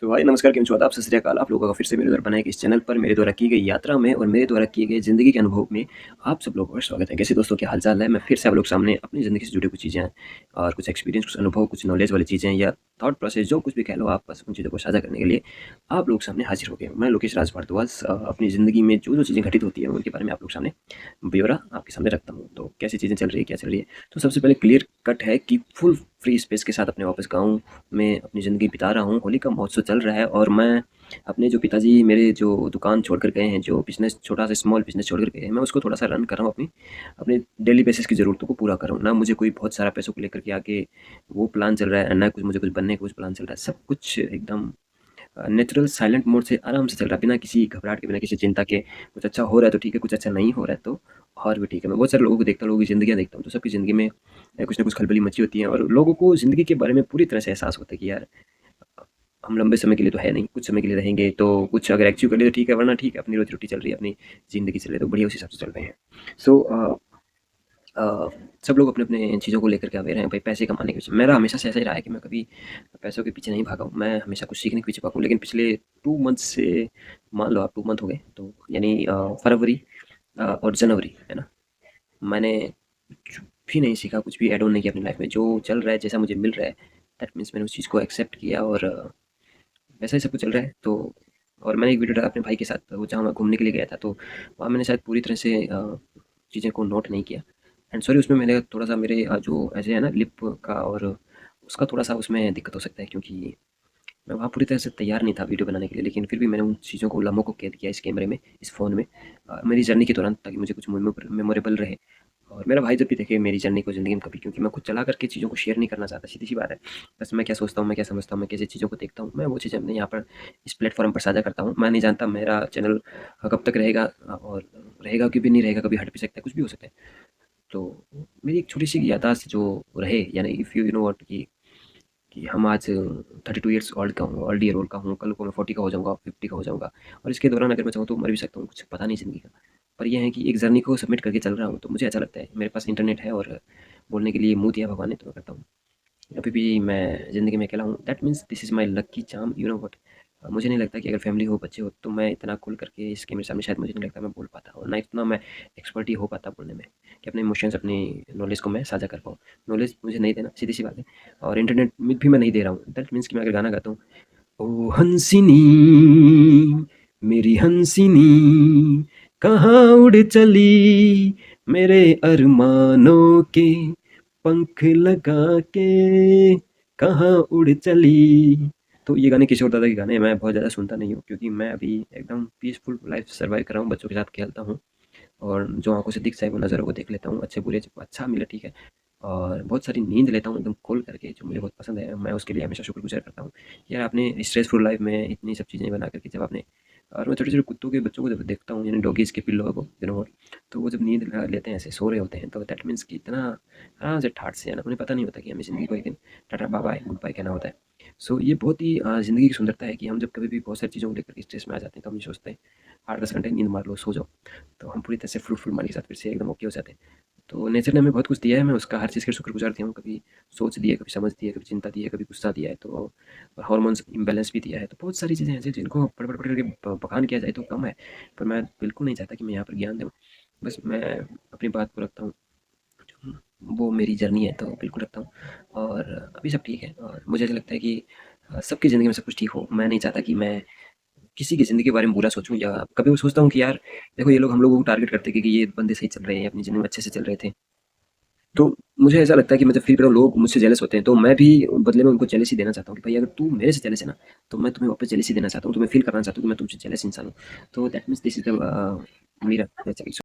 तो भाई नमस्कार, केम छो आदाब, सत श्री अकाल। आप लोगों का फिर से मेरे द्वारा बनाए गए इस चैनल पर मेरे द्वारा की गई यात्रा में और मेरे द्वारा किए गए ज़िंदगी के अनुभव में आप सब लोगों का स्वागत है। कैसे दोस्तों, क्या हाल-चाल है? मैं फिर से आप लोग सामने अपनी ज़िंदगी से जुड़ी कुछ चीज़ें और कुछ एक्सपीरियंस, कुछ अनुभव, कुछ नॉलेज वाली चीज़ें या थॉट प्रोसेस जो कुछ भी कह लो आप, बस उन चीज़ों को साझा करने के लिए आप लोग सामने हाज़िर हो गए हूँ। मैं लोकेश राज भारद्वाज अपनी ज़िंदगी में जो-जो चीज़ें घटित होती हैं उनके बारे में आप लोग सामने ब्यौरा आपके सामने रखता हूँ। तो कैसी चीज़ें चल रही है, क्या चल रही है? तो सबसे पहले क्लियर कट है कि फुल फ्री स्पेस के साथ अपने वापस गाँव में अपनी ज़िंदगी बिता रहा हूँ। होली का महोत्सव चल रहा है और मैं अपने जो पिताजी मेरे जो दुकान छोड़ कर गए हैं, जो बिज़नेस छोटा-सा स्मॉल बिज़नेस छोड़ कर गए हैं, मैं उसको थोड़ा-सा रन कर रहा हूँ अपने डेली बेसिस की ज़रूरतों को पूरा कर रहा हूँ। ना मुझे कोई बहुत सारा पैसों को लेकर के आगे वो प्लान चल रहा है, ना कुछ मुझे कुछ बनने का कुछ प्लान चल रहा है। सब कुछ एकदम नेचुरल साइलेंट मोड से आराम से चल रहा है, बिना किसी घबराहट के, बिना किसी चिंता के। कुछ अच्छा हो रहा है तो ठीक है, कुछ अच्छा नहीं हो रहा है तो और भी ठीक है। मैं बहुत सारे लोगों को देखता हूँ, लोगों की ज़िंदगियाँ देखता हूँ, तो सबकी ज़िंदगी में कुछ ना कुछ खलबली मची होती है और लोगों को ज़िंदगी के बारे में पूरी तरह से एहसास होता है कि यार हम लंबे समय के लिए तो है नहीं, कुछ समय के लिए रहेंगे, तो कुछ अगर अचीव कर लिए तो ठीक है, वरना ठीक है, अपनी रोज़ी-रोटी चल रही है, अपनी ज़िंदगी चल रही है, तो बढ़िया उस हिसाब से चल रहे हैं। सो अ, सब लोग अपने-अपने चीज़ों को लेकर के अवेयर हैं, भाई पैसे कमाने के पीछे। मेरा हमेशा से ऐसा ही रहा है कि मैं कभी पैसों के पीछे नहीं भागा हूँ, मैं हमेशा कुछ सीखने के पीछे भागा हूँ। लेकिन पिछले 2 मंथ से मान लो आप 2 मंथ हो गए, तो यानी फरवरी और जनवरी, है ना? मैंने कुछ भी नहीं सीखा, कुछ भी ऐड ऑन नहीं किया अपनी लाइफ़ में। जो चल रहा है, जैसा मुझे मिल रहा है, दैट मीन्स मैंने उस चीज़ को एक्सेप्ट किया और वैसा ही सब कुछ चल रहा है। तो और मैंने एक वीडियो डाला अपने भाई के साथ, वो जहाँ मैं घूमने के लिए गया था, तो वहाँ मैंने शायद पूरी तरह से चीज़ें को नोट नहीं किया। एंड सॉरी, उसमें मैंने थोड़ा-सा मेरे जो ऐसे है ना लिप का और उसका थोड़ा-सा उसमें दिक्कत हो सकता है, क्योंकि मैं वहाँ पूरी तरह से तैयार नहीं था वीडियो बनाने के लिए। लेकिन फिर भी मैंने उन चीज़ों को, लम्हों को कैद किया इस कैमरे में, इस फ़ोन में मेरी जर्नी के दौरान, ताकि मुझे कुछ मेमोरेबल रहे। और मेरा भाई जब भी देखे मेरी जर्नी को ज़िंदगी में कभी, क्योंकि मैं खुद चला करके चीज़ों को शेयर नहीं करना चाहता, सीधी-सी बात है। बस मैं क्या सोचता हूँ, मैं क्या समझता हूँ, मैं कैसी चीज़ों को देखता हूँ, मैं वो चीज़ें अपने यहाँ पर इस प्लेटफ़ॉर्म पर साझा करता हूँ। मैं नहीं जानता मेरा चैनल कब तक रहेगा और रहेगा कि भी नहीं रहेगा, कभी हट भी सकता है, कुछ भी हो सकता है। तो मेरी एक छोटी-सी याददाश्त जो रहे, यानी इफ़ यू नो व्हाट, कि हम आज 32 इयर्स ओल्ड का हूँ, ओल्ड ईयर ओल्ड का हूँ, कल को मैं 40 का हो जाऊँगा, 50 का हो जाऊँगा और इसके दौरान अगर मैं चाहूँ तो मर भी सकता हूँ, कुछ पता नहीं ज़िंदगी का। पर ये है कि एक जर्नी को सबमिट करके चल रहा हूँ, तो मुझे अच्छा लगता है। मेरे पास इंटरनेट है और बोलने के लिए मुँह दिया भगवान ने, तो मैं करता हूँ। अभी भी मैं ज़िंदगी में अकेला हूँ, that means this is my lucky charm, you know what. मुझे नहीं लगता कि अगर फैमिली हो, बच्चे हो, तो मैं इतना खुल करके इसके मेरे सामने शायद मुझे नहीं लगता मैं बोल पाता, और ना इतना मैं एक्सपर्ट ही हो पाता बोलने में, कि अपने इमोशंस, अपनी नॉलेज को मैं साझा कर पाऊँ। नॉलेज मुझे नहीं देना, सीधी-सी बात है, और इंटरनेट में भी मैं नहीं दे रहा हूँ। दैट मीन्स कि मैं अगर गाना गाता हूँ, ओ हंसिनी, मेरी हंसिनी, कहाँ उड़ चली मेरे अरमानों के पंख लगा के, कहाँ उड़ चली। तो ये गाने किशोर दादा के गाने हैं। मैं बहुत ज़्यादा सुनता नहीं हूँ, क्योंकि मैं अभी एकदम पीसफुल लाइफ सर्वाइव कर रहा हूँ, बच्चों के साथ खेलता हूँ और जो आंखों से दिख जाए वो नज़रों को देख लेता हूँ, अच्छे बुरे जब अच्छा मिले ठीक है, और बहुत सारी नींद लेता हूँ एकदम खोल करके, जो मुझे बहुत पसंद है। मैं उसके लिए हमेशा शुक्रगुजार करता हूँ। यार आपने स्ट्रेसफुल लाइफ में इतनी सब चीज़ें बना करके जब आपने, और मैं छोटे छोटे कुत्तों के बच्चों को जब देखता हूँ, यानी डॉगीज़ के पिल्लों को, यू नो, तो वो जब नींद लेते हैं, ऐसे सो रहे होते हैं, तो दैट मीन्स कि इतना आराम से ठाट से, है ना, उन्हें पता नहीं होता कि हमें ज़िंदगी को एक दिन tata bye bye goodbye कहना होता है। सो ये बहुत ही ज़िंदगी की सुंदरता है कि हम जब कभी भी बहुत सारी चीज़ों को लेकर के स्ट्रेस में आ जाते हैं, तो हम ये सोचते हैं 8-10 घंटे नींद मार लो, सो जाओ, तो हम पूरी तरह से फ्रूटफुल माइंड के साथ फिर से एकदम ओके हो जाते हैं। तो नेचर ने हमें बहुत कुछ दिया है, मैं उसका हर चीज़ का शुक्रगुजार दिया हूँ। कभी सोच दी है, कभी समझ दी है, कभी चिंता दी है, कभी गुस्सा दिया है, तो हार्मोन्स इम्बैलेंस भी दिया है। तो बहुत सारी चीज़ें हैं जिनको पढ़ पढ़ करके बखान किया जाए तो कम है, पर मैं बिल्कुल नहीं चाहता कि मैं यहाँ पर ज्ञान दूँ। बस मैं अपनी बात को रखता हूँ, वो मेरी जर्नी है तो बिल्कुल रखता हूँ, और अभी सब ठीक है, और मुझे ऐसा लगता है कि सबकी ज़िंदगी में सब कुछ ठीक हो। मैं नहीं चाहता कि मैं किसी की ज़िंदगी के बारे में बुरा सोचूँ, या कभी वो सोचता हूँ कि यार देखो, ये लोग हम लोगों को टारगेट करते हैं कि ये बंदे सही चल रहे हैं, अपनी ज़िंदगी में अच्छे से चल रहे थे। तो मुझे ऐसा लगता है कि मैं जब फ़ील कर रहा हूँ लोग मुझसे जेलस होते हैं, तो मैं भी बदले में उनको जेलसी देना चाहता हूँ कि भाई अगर तू मेरे से जेलस है ना, तो मैं तुम्हें वापस जेलसी देना चाहता हूँ, तुम्हें फ़ील कराना चाहता हूँ कि मैं तुमसे जेलस इंसान हूँ। तो that means this is the मेरा नेचर।